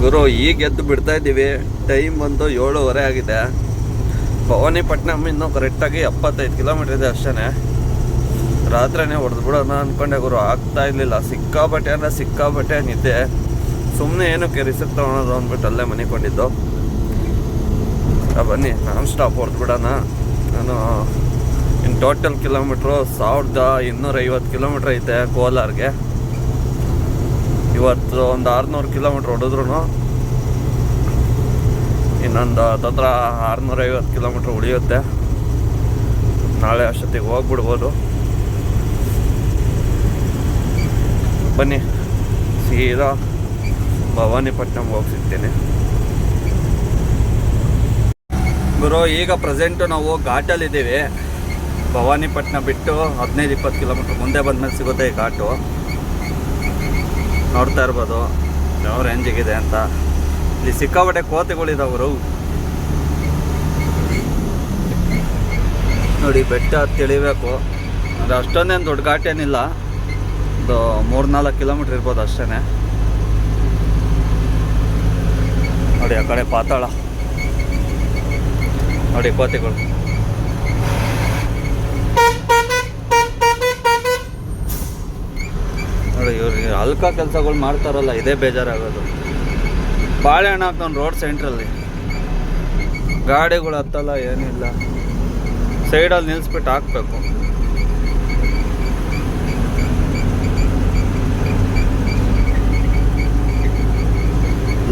ಗುರು ಈಗ ಎದ್ದು ಬಿಡ್ತಾ ಇದ್ದೀವಿ. ಟೈಮ್ ಬಂದು 7:30 ಆಗಿದೆ. ಭವಾನಿಪಟ್ಟಣಂ ಇನ್ನೂ ಕರೆಕ್ಟಾಗಿ 75 ಕಿಲೋಮೀಟರ್ ಇದೆ ಅಷ್ಟೇ. ರಾತ್ರಿನೇ ಹೊಡೆದು ಬಿಡೋಣ ಅಂದ್ಕೊಂಡೆ ಗುರು, ಆಗ್ತಾ ಇರಲಿಲ್ಲ. ಸಿಕ್ಕಾಬಟ್ಟೆ ನಿದ್ದೆ. ಸುಮ್ಮನೆ ಏನಕ್ಕೆ ರಿಸಿಪ್ಟ್ ತೊಗೊಳೋದು ಅಂದ್ಬಿಟ್ಟು ಅಲ್ಲೇ ಮನಿಕೊಂಡಿದ್ದು. ಬನ್ನಿ ನಾನ್ ಸ್ಟಾಪ್ ಹೊಡೆದು ಬಿಡೋಣ. ನಾನು ಇನ್ನು ಟೋಟಲ್ ಕಿಲೋಮೀಟ್ರು 1250 ಕಿಲೋಮೀಟ್ರ್ ಐತೆ ಕೋಲಾರ್ಗೆ. ಇವತ್ತು ಒಂದು 600 ಕಿಲೋಮೀಟ್ರ್ ಹೊಡೆದ್ರು ಇನ್ನೊಂದು 650 ಕಿಲೋಮೀಟ್ರ್ ಉಳಿಯುತ್ತೆ. ನಾಳೆ ಅಷ್ಟೊತ್ತಿಗೆ ಹೋಗ್ಬಿಡ್ಬೋದು. ಬನ್ನಿ ಸೀದಾ ಭವಾನಿಪಟ್ಟಣಂಗೆ ಹೋಗಿ ಸಿಗ್ತೀನಿ ಗುರು. ಈಗ ಪ್ರೆಸೆಂಟು ನಾವು ಘಾಟಲ್ಲಿದ್ದೀವಿ. ಭವಾನಿಪಟ್ಟಣ ಬಿಟ್ಟು 15-20 ಕಿಲೋಮೀಟ್ರ್ ಮುಂದೆ ಬಂದಮೇಲೆ ಸಿಗುತ್ತೆ ಈ ಘಾಟು. ನೋಡ್ತಾ ಇರ್ಬೋದು ಯಾವ ರೇಂಜಿಗಿದೆ ಅಂತ. ಇಲ್ಲಿ ಸಿಕ್ಕಾಪಟ್ಟೆ ಕೋತಿಗಳಿದಾವರು ನೋಡಿ. ಬೆಟ್ಟ ತಿಳಿಬೇಕು. ಅದು ಅಷ್ಟೊಂದೇನು ದೊಡ್ಡ ಘಾಟ್ ಏನಿಲ್ಲ, ಒಂದು 3-4 ಕಿಲೋಮೀಟ್ರ್ ಇರ್ಬೋದು ಅಷ್ಟೇ. ನೋಡಿ ಆ ಕಡೆ ಪಾತಾಳ ನೋಡಿ, ಕೋತಿಗಳು. ನೋಡಿ ಇವ್ರಿಗೆ ಅಲ್ಕ ಕೆಲಸಗಳು ಮಾಡ್ತಾರಲ್ಲ, ಇದೇ ಬೇಜಾರಾಗೋದು. ಬಾಳೆಹಣ್ಣು ಹಾಕ್ತಾನೆ ರೋಡ್ ಸೆಂಟ್ರಲ್ಲಿ, ಗಾಡಿಗಳು ಹತ್ತಲ್ಲ ಏನಿಲ್ಲ, ಸೈಡಲ್ಲಿ ನಿಲ್ಲಿಸ್ಬಿಟ್ಟು ಹಾಕ್ಬೇಕು.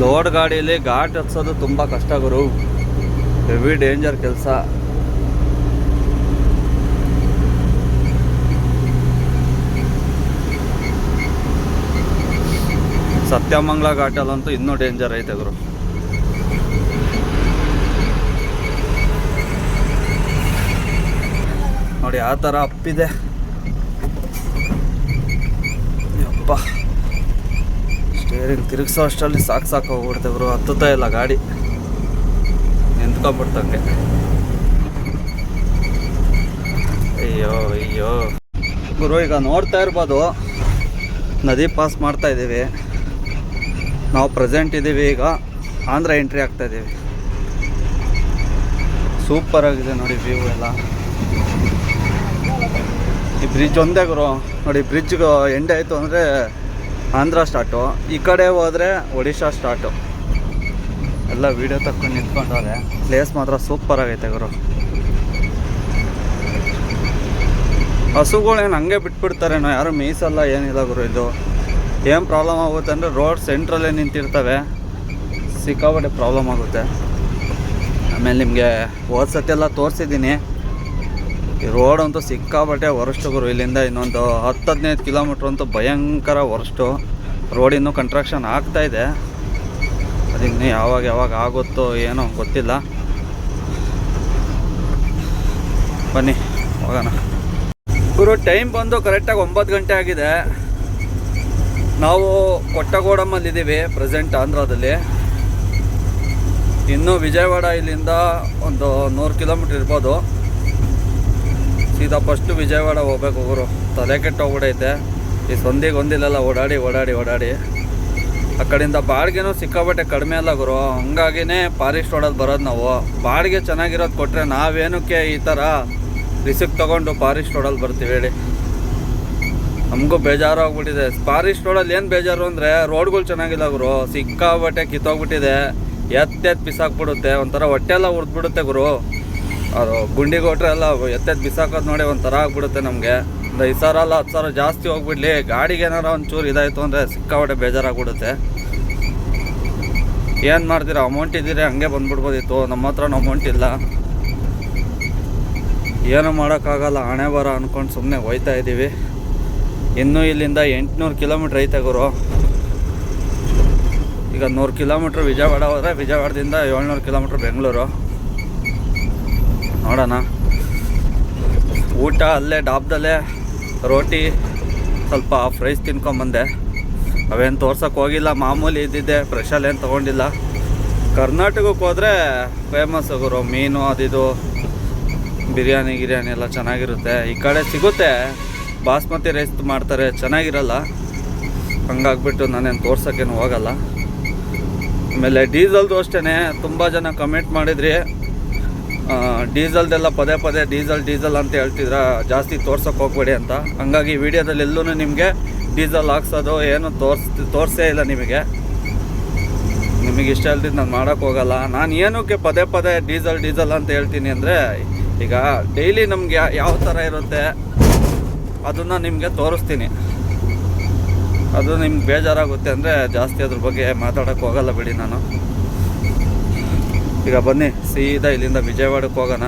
ಲೋಡ್ ಗಾಡಿಯಲ್ಲಿ ಘಾಟ್ ಹತ್ಸೋದು ತುಂಬ ಕಷ್ಟ ಗುರು. ಹೆವಿ ಡೇಂಜರ್ ಕೆಲಸ. ಸತ್ಯಮಂಗಲ ಘಾಟಲ್ಲಂತೂ ಇನ್ನೂ ಡೇಂಜರ್ ಐತೆ ಗುರು. ನೋಡಿ ಆ ಥರ ಅಪ್ಪಿದೆ. ಯಪ್ಪ, ಸ್ಟೇರಿಂಗ್ ತಿರುಗಿಸೋ ಅಷ್ಟರಲ್ಲಿ ಸಾಕು ಹೋಗ್ಬಿಡ್ತೆ ಗುರು. ಹತ್ತುತ್ತಾ ಇಲ್ಲ ಗಾಡಿ, ನಿಂತ್ಕೊಂಡ್ಬಿಡ್ತಂಗೆ. ಅಯ್ಯೋ ಗುರು, ಈಗ ನೋಡ್ತಾ ಇರ್ಬೋದು ನದಿ ಪಾಸ್ ಮಾಡ್ತಾ ಇದ್ದೀವಿ ನಾವು. ಪ್ರೆಸೆಂಟ್ ಇದ್ದೀವಿ ಈಗ ಆಂಧ್ರ ಎಂಟ್ರಿ ಆಗ್ತಾ ಇದ್ದೀವಿ. ಸೂಪರ್ ಆಗಿದೆ ನೋಡಿ ವ್ಯೂ ಎಲ್ಲ. ಈ ಬ್ರಿಡ್ಜ್ ಒಂದೇ ಗುರು ನೋಡಿ. ಬ್ರಿಡ್ಜ್ಗೆ ಎಂಡ್ ಆಯಿತು ಅಂದರೆ ಆಂಧ್ರ ಸ್ಟಾರ್ಟು, ಈ ಕಡೆ ಹೋದರೆ ಒಡಿಶಾ ಸ್ಟಾರ್ಟು. ಎಲ್ಲ ವೀಡಿಯೋ ತಕ್ಕೊಂಡು ನಿಂತ್ಕೊಂಡವ್ರೆ. ಪ್ಲೇಸ್ ಮಾತ್ರ ಸೂಪರ್ ಆಗೈತೆ ಗುರು. ಹಸುಗಳೇನು ಹಂಗೆ ಬಿಟ್ಬಿಡ್ತಾರೇನೋ, ಯಾರು ಮೇಯ್ಸಲ್ಲ ಏನಿಲ್ಲ ಗುರು. ಇದು ಏನು ಪ್ರಾಬ್ಲಮ್ ಆಗುತ್ತೆ ಅಂದರೆ ರೋಡ್ ಸೆಂಟ್ರಲ್ಲೇ ನಿಂತಿರ್ತವೆ, ಸಿಕ್ಕಾಪಟ್ಟೆ ಪ್ರಾಬ್ಲಮ್ ಆಗುತ್ತೆ. ಆಮೇಲೆ ನಿಮಗೆ ಹೋದ ಸತಿ ಎಲ್ಲ ತೋರಿಸಿದ್ದೀನಿ. ಈ ರೋಡ್ ಅಂತೂ ಸಿಕ್ಕಾಪಟ್ಟೆ ವರ್ಸ್ಟು ಗುರು. ಇಲ್ಲಿಂದ ಇನ್ನೊಂದು 10-15 ಕಿಲೋಮೀಟ್ರ್ ಅಂತೂ ಭಯಂಕರ ವರ್ಸ್ಟು. ರೋಡ್ ಇನ್ನೂ ಕನ್ಸ್ಟ್ರಕ್ಷನ್ ಆಗ್ತಾಯಿದೆ. ಅದಿನ್ನೂ ಯಾವಾಗ ಆಗುತ್ತೋ ಏನೋ ಗೊತ್ತಿಲ್ಲ. ಬನ್ನಿ ಹೋಗೋಣ ಗುರು. ಟೈಮ್ ಬಂದು ಕರೆಕ್ಟಾಗಿ 9 ಗಂಟೆ ಆಗಿದೆ. ನಾವು ಕೊಟ್ಟಗೋಡಮ್ಮಲ್ಲಿದ್ದೀವಿ ಪ್ರೆಸೆಂಟ್ ಆಂಧ್ರದಲ್ಲಿ. ಇನ್ನು ವಿಜಯವಾಡ ಇಲ್ಲಿಂದ ಒಂದು 100 ಕಿಲೋಮೀಟ್ರ್ ಇರ್ಬೋದು. ಸೀದಾ ಫಸ್ಟು ವಿಜಯವಾಡ ಹೋಗ್ಬೇಕು ಗುರು. ತಲೆ ಕೆಟ್ಟೋಗ್ಬಿಡೈತೆ ಈ ಒಂದಿಲ್ಲೆಲ್ಲ ಓಡಾಡಿ. ಆ ಕಡೆಯಿಂದ ಬಾಡಿಗೆನೂ ಸಿಕ್ಕಾಪಟ್ಟೆ ಕಡಿಮೆ ಅಲ್ಲ ಗುರು. ಹಂಗಾಗಿನೇ ಫಾರೆಸ್ಟ್ ರೋಡಲ್ಲಿ ಬರೋದು ನಾವು. ಬಾಡಿಗೆ ಚೆನ್ನಾಗಿರೋದು ಕೊಟ್ಟರೆ ನಾವೇನಕ್ಕೆ ಈ ಥರ ರಿಸಿಪ್ಟ್ ತೊಗೊಂಡು ಫಾರೆಸ್ಟ್ ರೋಡಲ್ಲಿ ಬರ್ತೀವಿ ಹೇಳಿ. ನಮಗೂ ಬೇಜಾರಾಗ್ಬಿಟ್ಟಿದೆ. ಫಾರೆಸ್ಟ್ ರೋಡಲ್ಲಿ ಏನು ಬೇಜಾರು ಅಂದರೆ ರೋಡ್ಗಳು ಚೆನ್ನಾಗಿಲ್ಲ ಗುರು. ಸಿಕ್ಕಾಪಟ್ಟೆ ಕಿತ್ತೋಗ್ಬಿಟ್ಟಿದೆ. ಎತ್ತೆತ್ತು ಬಿಸಾಕ್ಬಿಡುತ್ತೆ. ಒಂಥರ ಹೊಟ್ಟೆಲ್ಲ ಉರಿದ್ಬಿಡುತ್ತೆ ಗುರು. ಅದು ಗುಂಡಿಗೆ ಕೊಟ್ಟರೆ ಎಲ್ಲ ಎತ್ತೆತ್ತು ಬಿಸಾಕೋದು ನೋಡಿ ಒಂಥರ ಆಗ್ಬಿಡುತ್ತೆ ನಮಗೆ. ಒಂದು 5,000 ಅಲ್ಲ 10,000 ಜಾಸ್ತಿ ಹೋಗ್ಬಿಡ್ಲಿ, ಗಾಡಿಗೆ ಏನಾರ ಒಂಚೂರು ಇದಾಯಿತು ಅಂದರೆ ಸಿಕ್ಕಾಪಟ್ಟೆ ಬೇಜಾರಾಗ್ಬಿಡುತ್ತೆ. ಏನು ಮಾಡ್ತೀರಾ, ಅಮೌಂಟ್ ಇದ್ದೀರಿ ಹಂಗೆ ಬಂದ್ಬಿಡ್ಬೋದಿತ್ತು. ನಮ್ಮ ಹತ್ರನೂ ಅಮೌಂಟ್ ಇಲ್ಲ, ಏನೂ ಮಾಡೋಕ್ಕಾಗಲ್ಲ. ಹಣೆ ಬರ ಅಂದ್ಕೊಂಡು ಸುಮ್ಮನೆ ಹೋಯ್ತಾ ಇದ್ದೀವಿ. ಇನ್ನೂ ಇಲ್ಲಿಂದ 800 ಕಿಲೋಮೀಟ್ರ್ ಐತೆ ಗುರು. ಈಗ 100 ಕಿಲೋಮೀಟ್ರ್ ವಿಜಯವಾಡ ಹೋದರೆ ವಿಜಯವಾಡದಿಂದ 700 ಕಿಲೋಮೀಟ್ರ್ ಬೆಂಗಳೂರು. ನೋಡೋಣ. ಊಟ ಅಲ್ಲೇ ಡಾಬ್ದಲ್ಲೇ ರೋಟಿ ಸ್ವಲ್ಪ ಫ್ರೈಸ್ ತಿನ್ಕೊಂಬಂದೆ. ಅವೇನು ತೋರ್ಸೋಕ್ಕೆ ಹೋಗಿಲ್ಲ, ಮಾಮೂಲಿ ಇದ್ದಿದ್ದೆ, ಫ್ರೆಶಲ್ಲಿ ಏನು ತೊಗೊಂಡಿಲ್ಲ. ಕರ್ನಾಟಕಕ್ಕೆ ಹೋದರೆ ಫೇಮಸ್ ಗುರು ಮೀನು, ಅದಿದು ಬಿರಿಯಾನಿ ಎಲ್ಲ ಚೆನ್ನಾಗಿರುತ್ತೆ. ಈ ಕಡೆ ಸಿಗುತ್ತೆ, ಬಾಸ್ಮತಿ ರೈಸ್ ಮಾಡ್ತಾರೆ, ಚೆನ್ನಾಗಿರಲ್ಲ. ಹಂಗಾಗ್ಬಿಟ್ಟು ನಾನೇನು ತೋರ್ಸೋಕ್ಕೇನು ಹೋಗಲ್ಲ. ಆಮೇಲೆ ಡೀಸೆಲ್ದು ಅಷ್ಟೇ ತುಂಬ ಜನ ಕಮೆಂಟ್ ಮಾಡಿದ್ರಿ, ಡೀಸೆಲ್ದೆಲ್ಲ ಪದೇ ಪದೇ ಡೀಸೆಲ್ ಅಂತ ಹೇಳ್ತಿದ್ರ, ಜಾಸ್ತಿ ತೋರ್ಸೋಕೆ ಹೋಗ್ಬೇಡಿ ಅಂತ. ಹಂಗಾಗಿ ವಿಡಿಯೋದಲ್ಲಿ ಎಲ್ಲೂ ನಿಮಗೆ ಡೀಸೆಲ್ ಹಾಕ್ಸೋದು ಏನು ತೋರಿಸೇ ಇಲ್ಲ. ನಿಮಗೆ ಇಷ್ಟ ಇಲ್ದಿದ್ದು ನಾನು ಮಾಡೋಕ್ಕೆ ಹೋಗಲ್ಲ. ನಾನು ಏನಕ್ಕೆ ಪದೇ ಪದೇ ಡೀಸೆಲ್ ಅಂತ ಹೇಳ್ತೀನಿ ಅಂದರೆ, ಈಗ ಡೈಲಿ ನಮಗೆ ಯಾವ ಥರ ಇರುತ್ತೆ ಅದನ್ನು ನಿಮಗೆ ತೋರಿಸ್ತೀನಿ. ಅದು ನಿಮ್ಗೆ ಬೇಜಾರಾಗುತ್ತೆ ಅಂದರೆ ಜಾಸ್ತಿ ಅದ್ರ ಬಗ್ಗೆ ಮಾತಾಡೋಕ್ಕೆ ಹೋಗಲ್ಲ ಬಿಡಿ ನಾನು. ಈಗ ಬನ್ನಿ ಸೀದಾ ಇಲ್ಲಿಂದ ವಿಜಯವಾಡಕ್ಕೆ ಹೋಗೋಣ.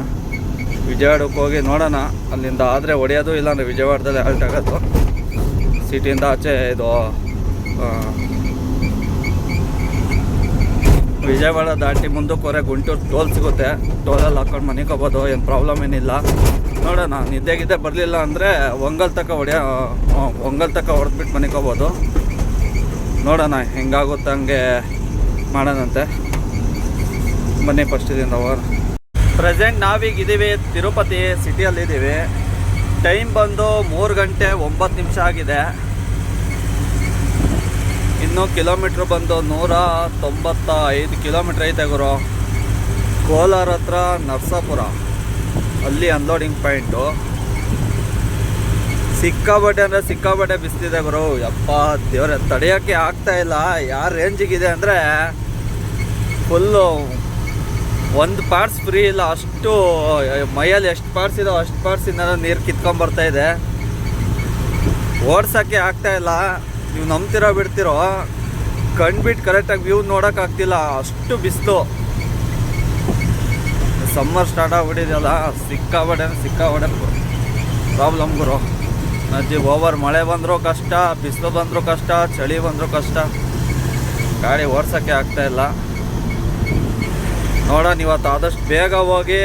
ವಿಜಯವಾಡಕ್ಕೆ ಹೋಗಿ ನೋಡೋಣ, ಅಲ್ಲಿಂದ ಆದರೆ ಹೊಡೆಯೋದು, ಇಲ್ಲಾಂದರೆ ವಿಜಯವಾಡದಲ್ಲೇ ಹಾಲ್ಟ್ ಆಗೋದು. ಸಿಟಿಯಿಂದ ಆಚೆ ಇದು ವಿಜಯವಾಡ ದಾಟಿ ಮುಂದಕ್ಕೆ ಗುಂಟೂರು ಟೋಲ್ ಸಿಗುತ್ತೆ. ಟೋಲಲ್ಲಿ ಹಾಕ್ಕೊಂಡು ಮನಿಕೋಬೋದು, ಏನು ಪ್ರಾಬ್ಲಮ್ ಏನಿಲ್ಲ. ನೋಡೋಣ, ನಿದ್ದೆಗಿದ್ದೆ ಬರಲಿಲ್ಲ ಅಂದರೆ ಒಂಗಲ್ ತನಕ ಹೊಡೆದ್ಬಿಟ್ಟು ಮನಿಕೋಬೋದು. ನೋಡೋಣ ಹೆಂಗಾಗುತ್ತೆ ಹಂಗೆ ಮಾಡೋಣಂತೆ. ಬನ್ನಿ ಫಸ್ಟ್ ಇದರಿಂದ ಹೋಗೋಣ. ಪ್ರೆಸೆಂಟ್ ನಾವೀಗ ಇದ್ದೀವಿ ತಿರುಪತಿ ಸಿಟಿಯಲ್ಲಿದ್ದೀವಿ. ಟೈಮ್ ಬಂದು 3 ಗಂಟೆ 9 ನಿಮಿಷ ಆಗಿದೆ. ಇನ್ನು ಕಿಲೋಮೀಟ್ರ್ ಬಂದು 195 ಕಿಲೋಮೀಟ್ರ್ ಐತೆ ಗುರು. ಕೋಲಾರ ಹತ್ರ ನರಸಾಪುರ, ಅಲ್ಲಿ ಅನ್ಲೋಡಿಂಗ್ ಪಾಯಿಂಟು. ಸಿಕ್ಕಾಬಟ್ಟೆ ಬಿಸ್ತಿದೆ ಗುರು. ಯಪ್ಪ ದೇವ್ರೆ, ತಡೆಯೋಕ್ಕೆ ಆಗ್ತಾಯಿಲ್ಲ. ಯಾವ ರೇಂಜಿಗಿದೆ ಅಂದರೆ ಫುಲ್ಲು ಒಂದು ಪಾರ್ಟ್ಸ್ ಫ್ರೀ ಇಲ್ಲ. ಅಷ್ಟು ಮೈಯಲ್ಲಿ ಎಷ್ಟು ಪಾರ್ಟ್ಸ್ ಇದೋ ಅಷ್ಟು ಪಾರ್ಟ್ಸಿಂದ ನೀರು ಕಿತ್ಕೊಂಬರ್ತಾಯಿದೆ. ಓಡ್ಸೋಕ್ಕೆ ಆಗ್ತಾಯಿಲ್ಲ. ನೀವು ನಂಬ್ತಿರೋ ಬಿಡ್ತಿರೋ, ಕಣ್ಬಿಟ್ಟು ಕರೆಕ್ಟಾಗಿ ವ್ಯೂ ನೋಡೋಕ್ಕಾಗ್ತಿಲ್ಲ, ಅಷ್ಟು ಬಿಸಿಲು. ಸಮ್ಮರ್ ಸ್ಟಾರ್ಟ್ ಆಗ್ಬಿಟ್ಟಿದೆಯಲ್ಲ, ಸಿಕ್ಕಾಬಟ್ಟೆ ಪ್ರಾಬ್ಲಮ್ ಗುರು. ಅಜ್ಜಿ ಓವರ್ ಮಳೆ ಬಂದರೂ ಕಷ್ಟ, ಬಿಸಿಲು ಬಂದರೂ ಕಷ್ಟ, ಚಳಿ ಬಂದರೂ ಕಷ್ಟ. ಗಾಡಿ ಓಡ್ಸೋಕ್ಕೆ ಆಗ್ತಾಯಿಲ್ಲ. ನೋಡೋಣ, ಇವತ್ತು ಆದಷ್ಟು ಬೇಗ ಹೋಗಿ,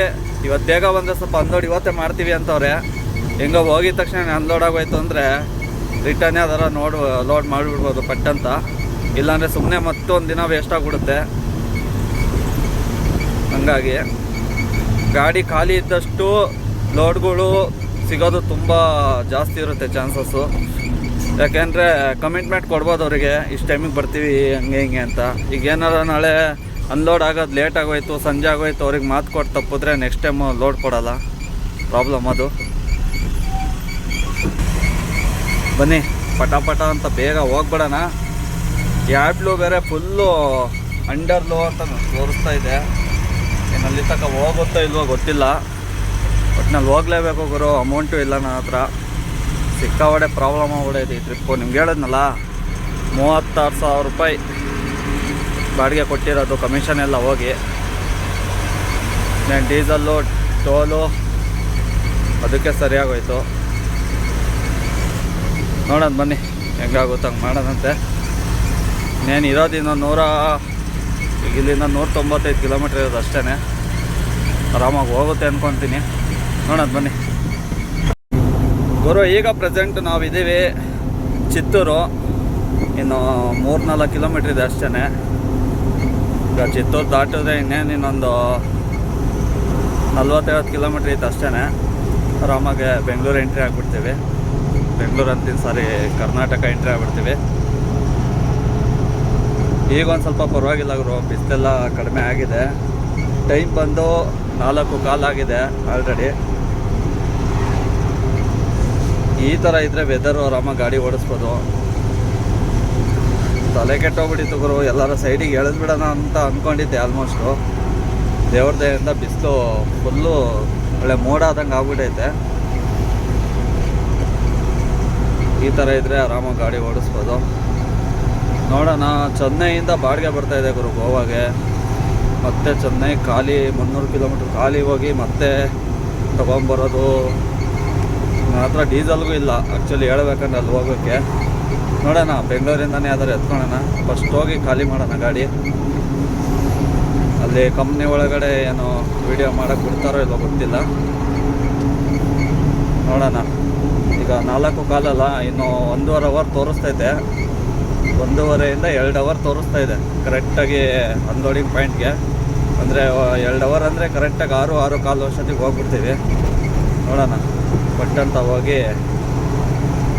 ಇವತ್ತು ಬೇಗ ಬಂದರೆ ಸ್ವಲ್ಪ ಅನ್ಲೋಡ್ ಇವತ್ತೇ ಮಾಡ್ತೀವಿ ಅಂತವ್ರೆ. ಹೆಂಗೋ ಹೋಗಿದ ತಕ್ಷಣ ಅನ್ಲೋಡ್ ಆಗೋಯ್ತು ಅಂದರೆ ರಿಟರ್ನ್ ಯಾವ್ದಾರ ಲೋಡ್ ಮಾಡಿಬಿಡ್ಬೋದು ಪಟ್ಟಂತ. ಇಲ್ಲಾಂದರೆ ಸುಮ್ಮನೆ ಮತ್ತೊಂದು ದಿನ ವೇಸ್ಟ್ ಆಗಿಬಿಡುತ್ತೆ. ಹಂಗಾಗಿ ಗಾಡಿ ಖಾಲಿ ಇದ್ದಷ್ಟು ಲೋಡ್ಗಳು ಸಿಗೋದು ತುಂಬ ಜಾಸ್ತಿ ಇರುತ್ತೆ ಚಾನ್ಸಸ್ಸು. ಯಾಕೆಂದರೆ ಕಮಿಟ್ಮೆಂಟ್ ಕೊಡ್ಬೋದು ಅವರಿಗೆ, ಇಷ್ಟು ಟೈಮಿಗೆ ಬರ್ತೀವಿ ಹಂಗೆ ಹಿಂಗೆ ಅಂತ. ಈಗ ಏನಾರ ನಾಳೆ ಅನ್ಲೋಡ್ ಆಗೋದು ಲೇಟ್ ಆಗೋಯ್ತು, ಸಂಜೆ ಆಗೋಯ್ತು, ಅವ್ರಿಗೆ ಮಾತು ಕೊಟ್ಟು ತಪ್ಪಿದ್ರೆ ನೆಕ್ಸ್ಟ್ ಟೈಮು ಲೋಡ್ ಕೊಡೋಲ್ಲ. ಪ್ರಾಬ್ಲಮ್ ಅದು. ಬನ್ನಿ ಪಟ ಅಂತ ಬೇಗ ಹೋಗ್ಬಿಡೋಣ. ಕ್ಯಾಬ್ಲು ಬೇರೆ ಫುಲ್ಲು ಅಂಡರ್ ಲೋ ಅಂತ ತೋರಿಸ್ತಾ ಇದೆ. ಏನು ಅಲ್ಲಿ ತನಕ ಹೋಗುತ್ತೋ ಇಲ್ವೋ ಗೊತ್ತಿಲ್ಲ. ಒಟ್ಟಿನಲ್ಲಿ ಹೋಗಲೇಬೇಕು ಗುರು. ಅಮೌಂಟು ಇಲ್ಲ ನನ್ನ ಹತ್ರ. ಸಿಕ್ಕಾಪಟ್ಟೆ ಪ್ರಾಬ್ಲಮ್ ಆಗ್ಬಿಡೈತೆ ಈ ಟ್ರಿಪ್ಪು. ನಿಮ್ಗೆ ಹೇಳಿದ್ನಲ್ಲ, 36,000 ರೂಪಾಯಿ ಬಾಡಿಗೆ ಕೊಟ್ಟಿರೋದು, ಕಮಿಷನ್ ಎಲ್ಲ ಹೋಗಿ. ನಾನು ಡೀಸಲ್ಲು ಟೋಲು ಅದಕ್ಕೆ ಸರಿಯಾಗೋಯ್ತು. ನೋಡೋಣ ಬನ್ನಿ ಹೆಂಗಾಗುತ್ತೆ ಹಂಗೆ ಮಾಡೋದಂತೆ. ಇನ್ನೇನು ಇರೋದಿನ್ನು ಈಗ ಇಲ್ಲಿಂದ 195 ಕಿಲೋಮೀಟ್ರ್ ಇರೋದು ಅಷ್ಟೇ. ಆರಾಮಾಗಿ ಹೋಗುತ್ತೆ ಅಂದ್ಕೊತೀನಿ. ನೋಡೋಣ ಬನ್ನಿ ಗುರು. ಈಗ ಪ್ರೆಸೆಂಟ್ ನಾವಿದ್ದೀವಿ ಚಿತ್ತೂರು. ಇನ್ನು 3-4 ಕಿಲೋಮೀಟ್ರ್ ಇದೆ ಅಷ್ಟೇ. ಈಗ ಚಿತ್ತೂರು ದಾಟಿದ್ರೆ ಇನ್ನೊಂದು 40-50 ಕಿಲೋಮೀಟ್ರ್ ಇತ್ತು ಅಷ್ಟೇ. ಆರಾಮಾಗಿ ಬೆಂಗಳೂರು ಎಂಟ್ರಿ ಆಗಿಬಿಡ್ತೀವಿ. ಬೆಂಗಳೂರು ಅಂತೀನಿ, ಸಾರಿ, ಕರ್ನಾಟಕ ಎಂಟ್ರಿ ಆಗ್ಬಿಡ್ತೀವಿ. ಈಗ ಒಂದು ಸ್ವಲ್ಪ ಪರವಾಗಿಲ್ಲ ಗುರು, ಬಿಸಿಲೆಲ್ಲ ಕಡಿಮೆ ಆಗಿದೆ. ಟೈಮ್ ಬಂದು 4:15 ಆಗಿದೆ ಆಲ್ರೆಡಿ. ಈ ಥರ ಇದ್ದರೆ ವೆದರು ಆರಾಮಾಗಿ ಗಾಡಿ ಓಡಿಸ್ಬೋದು. ತಲೆ ಕೆಟ್ಟೋಗ್ಬಿಟ್ಟಿತ್ತು ಗುರು. ಎಲ್ಲರ ಸೈಡಿಗೆ ಎಳೆದ್ಬಿಡೋಣ ಅಂತ ಅಂದ್ಕೊಂಡಿದ್ದೆ. ಆಲ್ಮೋಸ್ಟು ದೇವ್ರ ದಯೆಯಿಂದ ಬಿಸಿಲು ಫುಲ್ಲು ಒಳ್ಳೆ ಮೋಡ ಆದಂಗೆ ಆಗ್ಬಿಟ್ಟೈತೆ. ಈ ಥರ ಇದ್ದರೆ ಆರಾಮಾಗಿ ಗಾಡಿ ಓಡಿಸ್ಬೋದು. ನೋಡೋಣ. ಚೆನ್ನೈಯಿಂದ ಬಾಡಿಗೆ ಬರ್ತಾಯಿದೆ ಗುರು ಗೋವಾಗೆ. ಮತ್ತೆ ಚೆನ್ನೈ ಖಾಲಿ 300 ಕಿಲೋಮೀಟ್ರ್ ಖಾಲಿ ಹೋಗಿ ಮತ್ತೆ ತೊಗೊಂಬರೋದು. ನನ್ನ ಹತ್ರ ಡೀಸೆಲ್ಗೂ ಇಲ್ಲ ಆ್ಯಕ್ಚುಲಿ ಹೇಳ್ಬೇಕಂದ್ರೆ ಅಲ್ಲಿ ಹೋಗೋಕ್ಕೆ. ನೋಡೋಣ, ಬೆಂಗಳೂರಿಂದನೇ ಯಾವ್ದಾರು ಎತ್ಕೊಳ್ಳೋಣ. ಫಸ್ಟ್ ಹೋಗಿ ಖಾಲಿ ಮಾಡೋಣ ಗಾಡಿ. ಅಲ್ಲಿ ಕಂಪ್ನಿ ಒಳಗಡೆ ಏನು ವೀಡಿಯೋ ಮಾಡೋಕ್ಕೆ ಬಿಡ್ತಾರೋ ಇಲ್ಲೋ ಗೊತ್ತಿಲ್ಲ. ನೋಡೋಣ. ಈಗ 4:15 ಇನ್ನು 1.5 ಅವರ್ ತೋರಿಸ್ತೈತೆ. 1.5 2 ಅವರ್ ತೋರಿಸ್ತಾ ಇದೆ ಕರೆಕ್ಟಾಗಿ ಅನ್ಲೋಡಿಂಗ್ ಪಾಯಿಂಟ್ಗೆ. ಅಂದರೆ 2 ಅವರ್ ಅಂದರೆ ಕರೆಕ್ಟಾಗಿ 6-6:15 ವರ್ಷದಿಗೆ ಹೋಗ್ಬಿಡ್ತೀವಿ. ನೋಡೋಣ, ಪಟ್ಟಂತ ಹೋಗಿ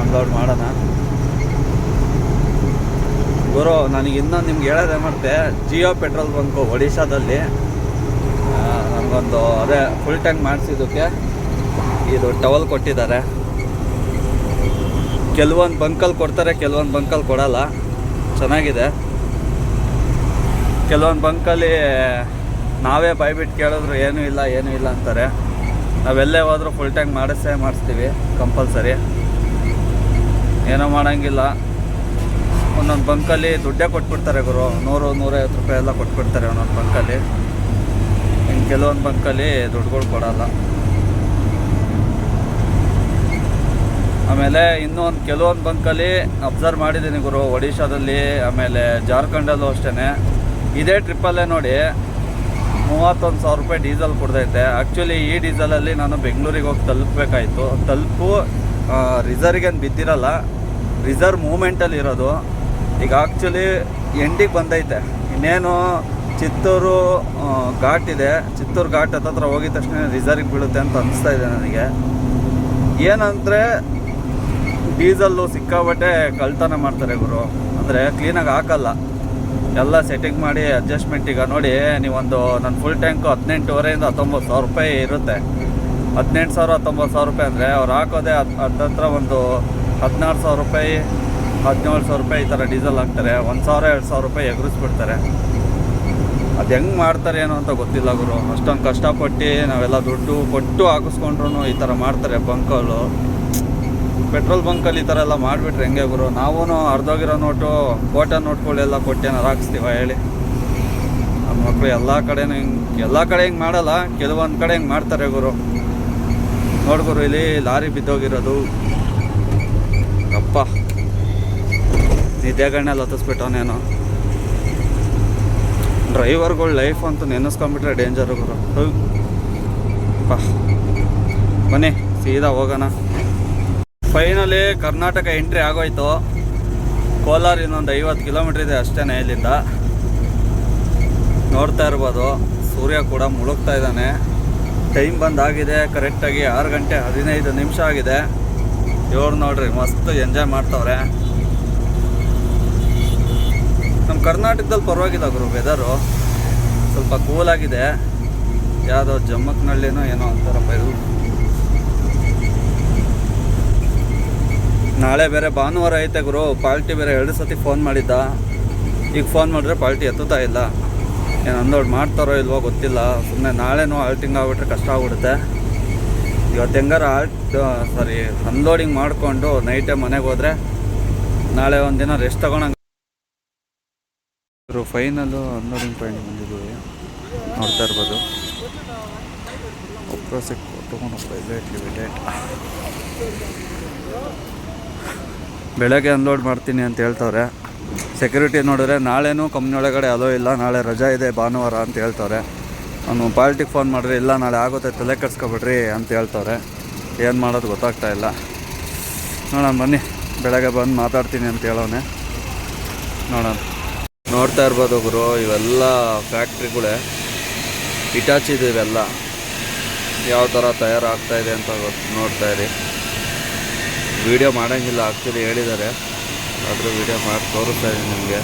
ಅನ್ಲೋಡ್ ಮಾಡೋಣ. ಗುರು ನನಗೆ ಇನ್ನೊಂದು ನಿಮ್ಗೆ ಹೇಳೋದೇ ಮಾಡ್ತೆ, ಜಿಯೋ ಪೆಟ್ರೋಲ್ ಬಂಕು ಒಡಿಶಾದಲ್ಲಿ ನನಗೊಂದು ಅದೇ ಫುಲ್ ಟ್ಯಾಂಕ್ ಮಾಡಿಸಿದ್ದಕ್ಕೆ ಇದು ಟವಲ್ ಕೊಟ್ಟಿದ್ದಾರೆ. ಕೆಲವೊಂದು ಬಂಕಲ್ಲಿ ಕೊಡ್ತಾರೆ, ಕೆಲವೊಂದು ಬಂಕಲ್ಲಿ ಕೊಡಲ್ಲ. ಚೆನ್ನಾಗಿದೆ. ಕೆಲವೊಂದು ಬಂಕಲ್ಲಿ ನಾವೇ ಬಾಯ್ಬಿಟ್ಟು ಕೇಳಿದ್ರು ಏನೂ ಇಲ್ಲ ಅಂತಾರೆ. ನಾವೆಲ್ಲೇ ಹೋದರೂ ಫುಲ್ ಟ್ಯಾಂಕ್ ಮಾಡಿಸ್ತೀವಿ ಕಂಪಲ್ಸರಿ, ಏನೋ ಮಾಡೋಂಗಿಲ್ಲ. ಒಂದೊಂದು ಬಂಕಲ್ಲಿ ದುಡ್ಡೇ ಕೊಟ್ಬಿಡ್ತಾರೆ ಗುರು, 100-150 ರೂಪಾಯಿ ಎಲ್ಲ ಕೊಟ್ಬಿಡ್ತಾರೆ ಒಂದೊಂದು ಬಂಕಲ್ಲಿ. ಇನ್ನು ಕೆಲವೊಂದು ಬಂಕಲ್ಲಿ ದುಡ್ಡುಗಳು ಕೊಡಲ್ಲ. ಆಮೇಲೆ ಇನ್ನೊಂದು ಕೆಲವೊಂದು ಬಂಕಲ್ಲಿ ಅಬ್ಸರ್ವ್ ಮಾಡಿದ್ದೀನಿ ಗುರು, ಒಡಿಶಾದಲ್ಲಿ ಆಮೇಲೆ ಜಾರ್ಖಂಡಲ್ಲೂ ಅಷ್ಟೇ. ಇದೇ ಟ್ರಿಪ್ಪಲ್ಲೇ ನೋಡಿ 31,000 ರೂಪಾಯಿ ಡೀಸೆಲ್ ಕೊಡ್ತೈತೆ. ಆ್ಯಕ್ಚುಲಿ ಈ ಡೀಸೆಲಲ್ಲಿ ನಾನು ಬೆಂಗಳೂರಿಗೆ ಹೋಗಿ ತಲುಪಬೇಕಾಯಿತು. ರಿಸರ್ವ್ಗೇನು ಬಿದ್ದಿರಲ್ಲ, ರಿಸರ್ವ್ ಮೂಮೆಂಟಲ್ಲಿ ಇರೋದು. ಈಗ ಆ್ಯಕ್ಚುಲಿ ಎಂಡಿಗೆ ಬಂದೈತೆ. ಇನ್ನೇನು ಚಿತ್ತೂರು ಘಾಟ್ ಇದೆ, ಚಿತ್ತೂರು ಘಾಟ್ ಹತ್ರ ಹೋಗಿದ ತಕ್ಷಣ ರಿಸರ್ವ್ಗೆ ಬೀಳುತ್ತೆ ಅಂತ ಅನಿಸ್ತಾ ಇದೆ ನನಗೆ. ಏನಂದರೆ ಡೀಸಲ್ಲು ಸಿಕ್ಕಾಬಟ್ಟೆ ಕಳ್ತನ ಮಾಡ್ತಾರೆ ಗುರು, ಅಂದರೆ ಕ್ಲೀನಾಗಿ ಹಾಕಲ್ಲ, ಎಲ್ಲ ಸೆಟ್ಟಿಂಗ್ ಮಾಡಿ ಅಡ್ಜಸ್ಟ್ಮೆಂಟ್. ಈಗ ನೋಡಿ ನೀವೊಂದು ನನ್ನ ಫುಲ್ ಟ್ಯಾಂಕು 18,500 19,000 ರೂಪಾಯಿ ಇರುತ್ತೆ. 18,000 19,000 ರೂಪಾಯಿ ಅಂದರೆ ಅವ್ರು ಹಾಕೋದೇ ಹತ್ತತ್ರ ಒಂದು 16,000 ರೂಪಾಯಿ 17,000 ರೂಪಾಯಿ ಈ ಥರ ಡೀಸೆಲ್ ಹಾಕ್ತಾರೆ. 1,000-2,000 ರೂಪಾಯಿ ಎಗರಿಸ್ಬಿಡ್ತಾರೆ. ಅದು ಹೆಂಗೆ ಮಾಡ್ತಾರೆ ಏನೋ ಅಂತ ಗೊತ್ತಿಲ್ಲ ಗುರು. ಅಷ್ಟೊಂದು ಕಷ್ಟಪಟ್ಟು ನಾವೆಲ್ಲ ದುಡ್ಡು ಕೊಟ್ಟು ಹಾಕಿಸ್ಕೊಂಡ್ರು ಈ ಥರ ಮಾಡ್ತಾರೆ ಬಂಕಲ್ಲಿ. ಪೆಟ್ರೋಲ್ ಬಂಕಲ್ಲಿ ಈ ಥರ ಎಲ್ಲ ಮಾಡಿಬಿಟ್ರೆ ಹೆಂಗೆ ಗುರು? ನಾವೂ ಅರ್ಧೋಗಿರೋ ನೋಟು ಕೋಟೆ ನೋಟ್ಗಳೆಲ್ಲ ಕೊಟ್ಟೇನಾರು ಹಾಕ್ಸ್ತೀವ ಹೇಳಿ? ನಮ್ಮ ಮಕ್ಕಳು ಎಲ್ಲ ಕಡೆ ಹಿಂಗೆ ಮಾಡಲ್ಲ, ಕೆಲವೊಂದು ಕಡೆ ಹಿಂಗೆ ಮಾಡ್ತಾರೆ ಗುರು. ನೋಡ್ಗುರು, ಇಲ್ಲಿ ಲಾರಿ ಬಿದ್ದೋಗಿರೋದು. ಅಪ್ಪ ನಿದ್ದೆಗಣ್ಣಲ್ಲಿ ಹತ್ತಿಸ್ಬಿಟ್ಟವನೇನೋ. ಡ್ರೈವರ್ಗಳು ಲೈಫ್ ಅಂತೂ ನೆನೆಸ್ಕೊಂಡ್ಬಿಟ್ರೆ ಡೇಂಜರು ಗುರು. ಅಪ್ಪ ಬನ್ನಿ ಸೀದಾ ಹೋಗೋಣ. ಫೈನಲಿ ಕರ್ನಾಟಕ ಎಂಟ್ರಿ ಆಗೋಯ್ತು. ಕೋಲಾರ ಇನ್ನೊಂದು 50 ಕಿಲೋಮೀಟ್ರ್ ಇದೆ ಅಷ್ಟೇ ಇಲ್ಲಿಂದ. ನೋಡ್ತಾ ಇರ್ಬೋದು, ಸೂರ್ಯ ಕೂಡ ಮುಳುಗ್ತಾ ಇದ್ದಾನೆ. ಟೈಮ್ ಬಂದಾಗಿದೆ ಕರೆಕ್ಟಾಗಿ 6 ಗಂಟೆ 15 ನಿಮಿಷ ಆಗಿದೆ. ಇವ್ರು ನೋಡ್ರಿ ಮಸ್ತ್ ಎಂಜಾಯ್ ಮಾಡ್ತವ್ರೆ. ನಮ್ಮ ಕರ್ನಾಟಕದಲ್ಲಿ ಪರವಾಗಿಲ್ಲ ಗುರು, ವೆದರು ಸ್ವಲ್ಪ ಕೂಲಾಗಿದೆ. ಯಾವುದೋ ಜಮ್ಮಕ್ನಳ್ಳಿನೋ ಏನೋ ಅಂತಾರಪ್ಪ ಇದು. ನಾಳೆ ಬೇರೆ ಭಾನುವಾರ ಐತೆ ಗುರು. ಪಾಲ್ಟಿ ಬೇರೆ 2 ಸತಿ ಫೋನ್ ಮಾಡಿದ್ದ. ಈಗ ಫೋನ್ ಮಾಡಿದ್ರೆ ಪಾಲ್ಟಿ ಎತ್ತುತ್ತಾ ಇಲ್ಲ. ಏನು ಅನ್ಲೋಡ್ ಮಾಡ್ತಾರೋ ಇಲ್ವೋ ಗೊತ್ತಿಲ್ಲ. ಸುಮ್ಮನೆ ನಾಳೆನೂ ಆಲ್ಟಿಂಗ್ ಆಗಿಬಿಟ್ರೆ ಕಷ್ಟ ಆಗ್ಬಿಡುತ್ತೆ. ಇವತ್ತು ಹೆಂಗಾರ ಅನ್ಲೋಡಿಂಗ್ ಮಾಡಿಕೊಂಡು ನೈಟೇ ಮನೆಗೆ ಹೋದರೆ ನಾಳೆ ಒಂದಿನ ರೆಸ್ಟ್ ತಗೊಳಂಗೆ. ಫೈನಲ್ಲು ಅನ್ಲೋಡಿಂಗ್ ಪಾಯಿಂಟ್ ಬಂದಿದ್ದೀವಿ, ನೋಡ್ತಾ ಇರ್ಬೋದು. ಒಬ್ಬರು ಸಿಕ್ಕು ತೊಗೊಂಡಪ್ಪ ಇಲ್ಲೇಟ್ ಬೆಳಗ್ಗೆ ಅನ್ಲೋಡ್ ಮಾಡ್ತೀನಿ ಅಂತ ಹೇಳ್ತವ್ರೆ. ಸೆಕ್ಯೂರಿಟಿ ನೋಡಿದ್ರೆ ನಾಳೆನೂ ಕಂಪ್ನಿ ಒಳಗಡೆ ಅಲೋ ಇಲ್ಲ, ನಾಳೆ ರಜಾ ಇದೆ ಭಾನುವಾರ ಅಂತ ಹೇಳ್ತವ್ರೆ. ನಾನು ಪಾಲ್ಟಿಗೆ ಫೋನ್ ಮಾಡಿರಿ, ಇಲ್ಲ ನಾಳೆ ಆಗುತ್ತೆ ತಲೆ ಕೆಡ್ಸ್ಕೊಬಿಡ್ರಿ ಅಂತ ಹೇಳ್ತವ್ರೆ. ಏನು ಮಾಡೋದು ಗೊತ್ತಾಗ್ತಾ ಇಲ್ಲ. ನೋಡೋಣ ಬನ್ನಿ, ಬೆಳಗ್ಗೆ ಬಂದು ಮಾತಾಡ್ತೀನಿ ಅಂತ ಹೇಳೋನೆ. ನೋಡೋಣ. ನೋಡ್ತಾ ಇರ್ಬೋದು ಗುರು, ಇವೆಲ್ಲ ಫ್ಯಾಕ್ಟ್ರಿಗಳೇ, ಇಟಾಚಿದು ಇವೆಲ್ಲ. ಯಾವ ಥರ ತಯಾರಾಗ್ತಾಯಿದೆ ಅಂತ ನೋಡ್ತಾ ಇರಿ. ವಿಡಿಯೋ ಮಾಡೋಂಗಿಲ್ಲ ಆ್ಯಕ್ಚುಲಿ ಹೇಳಿದ್ದಾರೆ, ಆದರೂ ವಿಡಿಯೋ ಮಾಡಿ ತೋರಿಸ್ತಾ ಇದ್ದೀನಿ ನಿಮಗೆ.